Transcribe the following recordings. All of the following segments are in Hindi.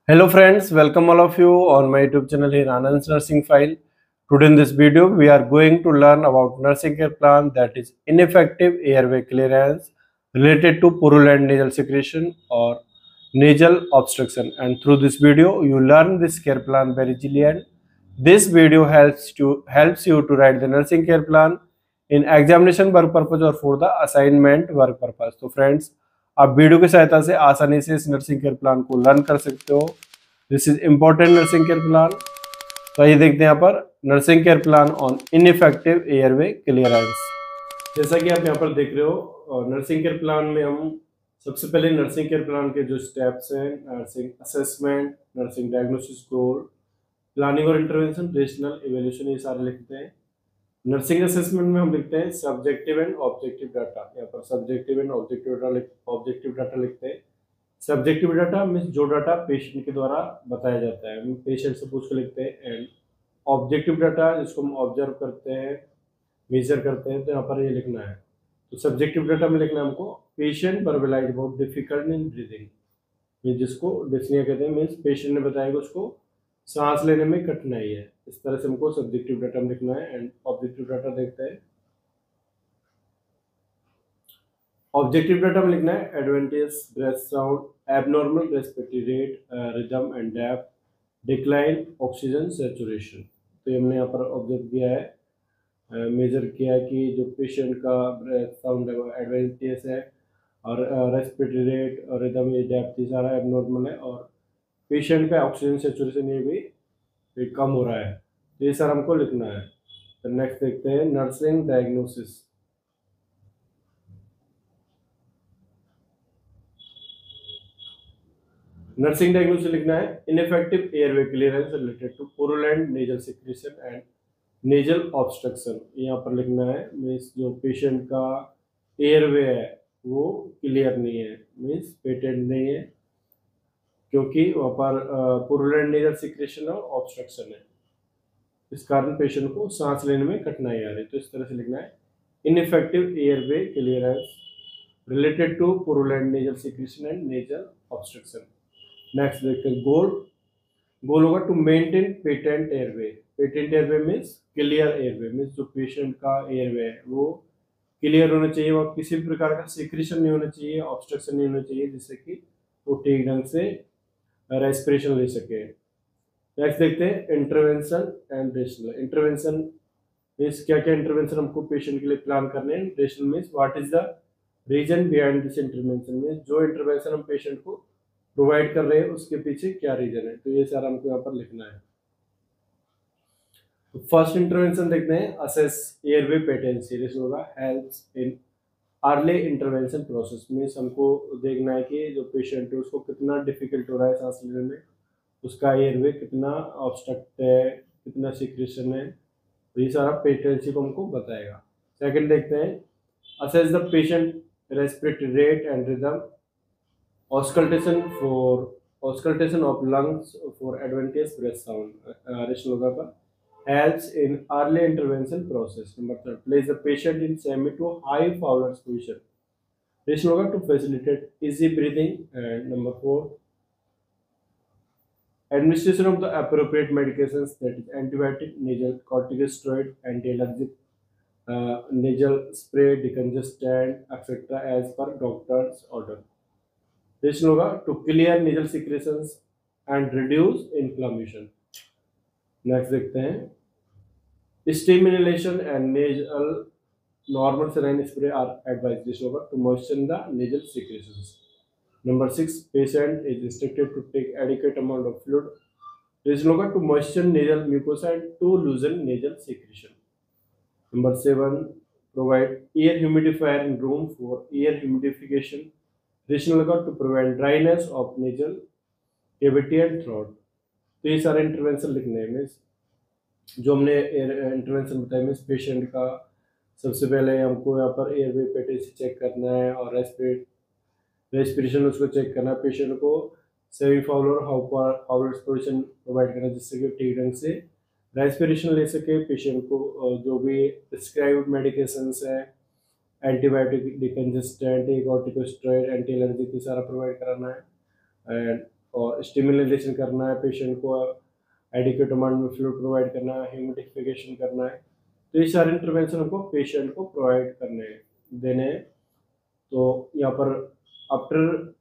Hello friends, welcome all of you on my YouTube channel here Anand's Nursing File. Today in this video we are going to learn about nursing care plan, that is ineffective airway clearance related to purulent nasal secretion or nasal obstruction, and through this video you learn this care plan very easily. And this video helps you to write the nursing care plan in examination work purpose or for the assignment work purpose. तो फ्रेंड्स आप वीडियो की सहायता से आसानी से इस नर्सिंग केयर प्लान को लर्न कर सकते हो. This is important nursing care plan. तो ये देखते हैं यहाँ पर nursing care plan on ineffective airway clearance. जैसा कि आप यहाँ पर देख रहे हो, नर्सिंग केयर प्लान में हम सबसे पहले नर्सिंग केयर प्लान के जो स्टेप्स हैं, nursing assessment, nursing diagnosis goal, planning और इंटरवेंशन, रेशनल इवेल्यूशन, ये सारे लिखते हैं. नर्सिंग असेसमेंट में हम लिखते हैं सब्जेक्टिव एंड ऑब्जेक्टिव डाटा. यहाँ पर सब्जेक्टिव एंड ऑब्जेक्टिव डाटा लिखते हैं. सब्जेक्टिव डाटा मीन्स जो डाटा पेशेंट के द्वारा बताया जाता है, हम पेशेंट से पूछ के लिखते हैं. एंड ऑब्जेक्टिव डाटा जिसको हम ऑब्जर्व करते हैं, मेजर करते हैं, तो यहाँ पर ये लिखना है. तो सब्जेक्टिव डाटा में लिखना है हमको patient verbalise about difficult in breathing, जिसको डिस्निया कहते हैं, मीन्स पेशेंट ने बताया कि उसको सांस लेने में कठिनाई है. इस तरह से हमको सब्जेक्टिव डाटा में लिखना है. एंड ऑब्जेक्टिव डाटा देखते हैं. ऑब्जेक्टिव डाटा में लिखना है adventitious breath sound, abnormal respiratory rate, rhythm and depth, decline, oxygen saturation. तो हमने यहाँ पर ऑब्जर्व किया है, मेजर किया है कि जो पेशेंट का ब्रेथ साउंड है वो एडवेंटियस है, और रेस्पिरेटरी रेट और रिदम, ये डेप्थ, ये सारा एबनॉर्मल है, और पेशेंट का ऑक्सीजन सैचुरेशन ये भी कम हो रहा है. तो ये सारा हमको लिखना है. तो नेक्स्ट देखते हैं नर्सिंग डायग्नोसिस. नर्सिंग डायग्नोसिस लिखना है ineffective airway clearance related to purulent nasal secretion and nasal obstruction. यहाँ पर लिखना है मीन्स जो पेशेंट का एयरवे है वो क्लियर नहीं है, मीन्स पेटेंट नहीं है, क्योंकि वहाँ पर पुरुलेंट नेजल सिक्रेशन और ऑब्स्ट्रक्शन है. इस कारण पेशेंट को सांस लेने में कठिनाई आ रही है. तो इस तरह से लिखना है ineffective airway clearance related to purulent nasal secretion and nasal obstruction. Next देखते हैं गोल होगा to maintain patent airway. Patent airway means clear airway, means जो पेशेंट का एयरवे है वो क्लियर होना चाहिए, वहाँ किसी भी प्रकार का सिक्रेशन नहीं होना चाहिए, ऑब्स्ट्रक्शन नहीं होना चाहिए, जिससे कि वो ठीक ढंग से रेस्पिरेशन ले सके. नेक्स्ट देखते हैं intervention and rational. Intervention means क्या क्या इंटरवेंशन हमको पेशेंट के लिए प्लान करने हैं. Rational means what is the reason behind this intervention, means जो इंटरवेंशन हम पेशेंट को प्रोवाइड कर रहे हैं उसके पीछे क्या रीजन है. तो ये सारा हमको यहाँ पर लिखना है. तो फर्स्ट इंटरवेंशन देखते हैं असेस एयरवे पेटेंसी. रेशनल होगा helps in early intervention process. Means हमको देखना है कि जो पेशेंट है उसको कितना डिफिकल्ट हो रहा है सांस लेने में, उसका एयरवे कितना ऑब्स्ट्रक्ट है, कितना सिक्रेशन है, तो ये सारा पेटेंसी को हमको बताएगा. सेकंड देखते हैं assess the patient respiratory rate and rhythm, auscultation of lungs for adventitious breath sound. Rational होगा पर helps in early intervention process. Number third, place the patient in semi to high Fowler's position. Rational होगा to facilitate easy breathing. And number four, administration of the appropriate medications, that is antibiotic, nasal corticosteroid, anti-allergic, nasal spray, decongestant, etc. as per doctor's order. Rationale होगा to clear nasal secretions and reduce inflammation. Next देखते हैं stimulation and nasal normal saline spray are advise. Rationale होगा to moisture the nasal secretions. Number 6, patient is instructed to take adequate amount of fluid. Rationale होगा to moisture nasal mucosa and to loosen nasal secretion. Number 7, provide air humidifier in room for air humidification. Rationale होगा to prevent dryness of nasal cavity and throat. तो ये सारे इंटरवेंशन लिखने हैं. मीन्स जो हमने इंटरवेंशन बताया, मीन्स पेशेंट का सबसे पहले हमको यहाँ पर एयरवे पेटेंसी चेक करना है और रेस्पिरेशन उसको चेक करना है. पेशेंट को semi Fowler Fowler position provide करना जिससे कि ठीक ढंग से रेस्पिरेशन ले सके. पेशेंट को जो भी प्रिस्क्राइब्ड मेडिकेशंस है, antibiotic, decongestant, corticosteroid, anti allergic, ये सारा प्रोवाइड कराना है. एंड और स्टिमुलेशन करना है, पेशेंट को एडिक्वेट अमाउंट में फ्लूइड प्रोवाइड करना है, ह्यूमिडिफिकेशन करना है। तो ये सारे इंटरवेंशन हमको पेशेंट को प्रोवाइड करने हैं, देने हैं। तो यहाँ पर after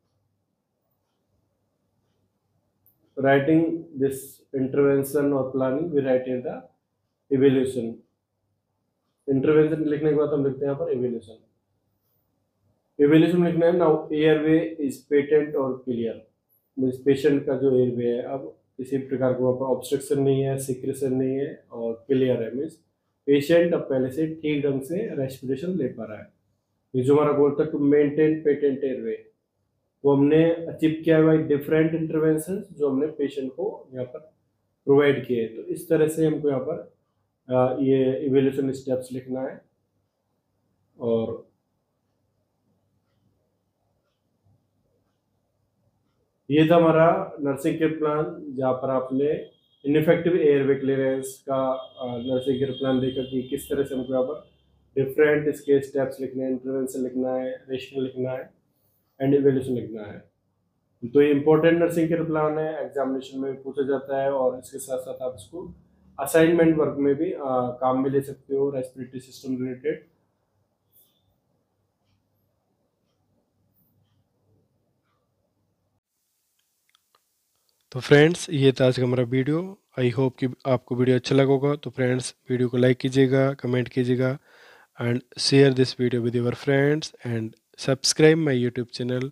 writing this intervention or planning we write in the evaluation। Intervention लिखने के बाद हम लिखते हैं यहाँ पर evaluation। evaluation लिखना है नाउ एयरवे इज पेटेंट और क्लियर, मीन्स पेशेंट का जो एयरवे है अब किसी प्रकार का वहाँ पर ऑब्स्ट्रक्शन नहीं है, सिक्रेशन नहीं है और क्लियर है, मीन्स पेशेंट अब पहले से ठीक ढंग से रेस्पिरेशन ले पा रहा है। ये जो हमारा गोल था टू मेंटेन पेटेंट एयरवे, वो हमने अचीव किया है बाई डिफरेंट इंटरवेंशन जो हमने पेशेंट को यहाँ पर प्रोवाइड किए। तो इस तरह से हमको यहाँ पर ये इवेल्यूशन स्टेप्स लिखना है। और ये था हमारा नर्सिंग केयर प्लान, जहाँ पर आपने इनफेक्टिव एयरवे क्लियरेंस का नर्सिंग केयर प्लान देखा कि किस तरह से हमको यहाँ पर डिफरेंट इसके स्टेप्स लिखने हैं, इंटरवेंशन लिखना है, रेशनल लिखना है एंड इवेल्यूशन लिखना है। तो ये इंपॉर्टेंट नर्सिंग केयर प्लान है, एग्जामिनेशन में भी पूछा जाता है और इसके साथ साथ आप इसको असाइनमेंट वर्क में भी काम में ले सकते हो रेस्पिरेटरी सिस्टम रिलेटेड। तो फ्रेंड्स ये था आज का हमारा वीडियो। आई होप कि आपको वीडियो अच्छा लगा होगा। तो फ्रेंड्स वीडियो को लाइक कीजिएगा, कमेंट कीजिएगा and share this video with your friends and subscribe my YouTube channel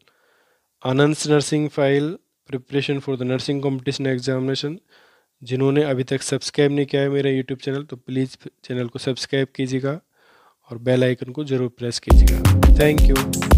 Anand nursing file preparation for the nursing competition examination. जिन्होंने अभी तक सब्सक्राइब नहीं किया है मेरा यूट्यूब चैनल तो प्लीज़ चैनल को सब्सक्राइब कीजिएगा और बेल आइकन को ज़रूर प्रेस कीजिएगा। Thank you.